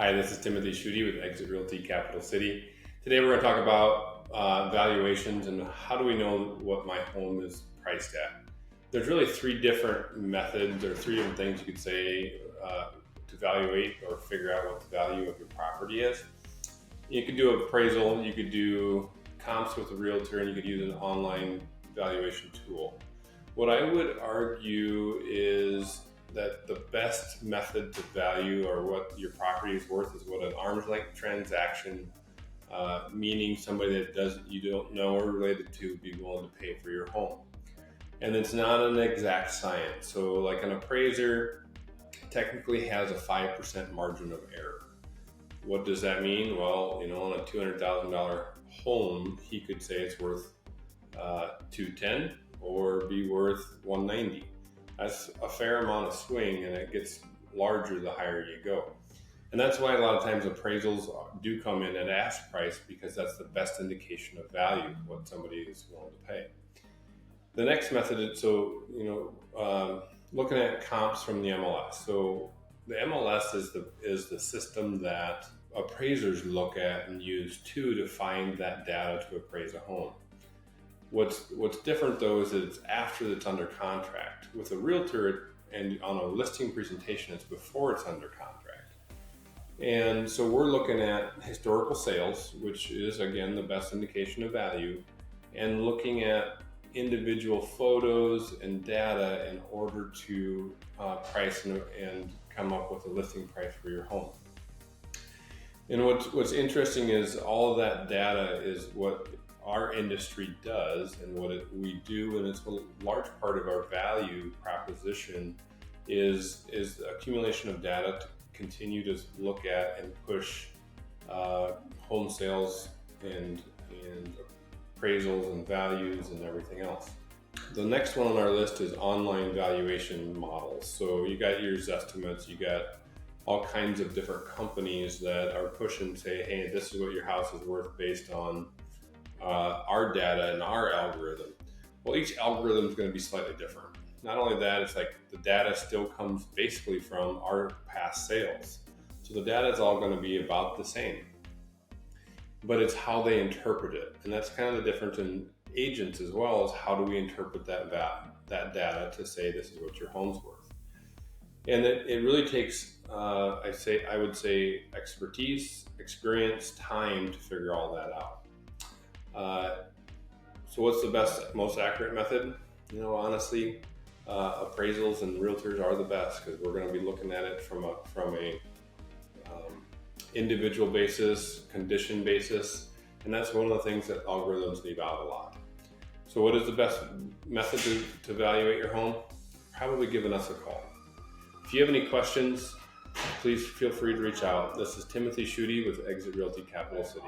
Hi, this is Timothy Schutte with Exit Realty Capital City. Today we're going to talk about valuations and how do we know what my home is priced at. There's really three different methods or three different things you could say to evaluate or figure out what the value of your property is. You could do appraisal, you could do comps with a realtor, and you could use an online valuation tool. What I would argue is that the best method to value or what your property is worth is what an arm's length transaction, meaning somebody that you don't know or related to would be willing to pay for your home. And it's not an exact science. So like an appraiser technically has a 5% margin of error. What does that mean? Well, on a $200,000 home, he could say it's worth $210 or be worth $190. That's a fair amount of swing, and it gets larger the higher you go. And that's why a lot of times appraisals do come in at ask price, because that's the best indication of value, what somebody is willing to pay. The next method is, looking at comps from the MLS. So the MLS is the system that appraisers look at and use to find that data to appraise a home. What's different though is that it's after it's under contract. With a realtor and on a listing presentation, it's before it's under contract. And so we're looking at historical sales, which is again the best indication of value, and looking at individual photos and data in order to price and come up with a listing price for your home. And what's interesting is all of that data is what our industry does and what we do, and it's a large part of our value proposition is the accumulation of data to continue to look at and push home sales and appraisals and values and everything else. The next one on our list is online valuation models. So you got your estimates, you got all kinds of different companies that are pushing, say, hey, this is what your house is worth based on our data and our algorithm. Well, each algorithm is going to be slightly different. Not only that, it's like the data still comes basically from our past sales. So the data is all going to be about the same, but it's how they interpret it. And that's kind of the difference in agents as well, as how do we interpret that data to say this is what your home's worth. And it really takes, I would say expertise, experience, time to figure all that out. So what's the best, most accurate method? Honestly, appraisals and realtors are the best, because we're going to be looking at it from a individual basis, condition basis, and that's one of the things that algorithms leave out a lot. So what is the best method to evaluate your home? Probably giving us a call. If you have any questions, please feel free to reach out. This is Timothy Schutte with Exit Realty Capital City.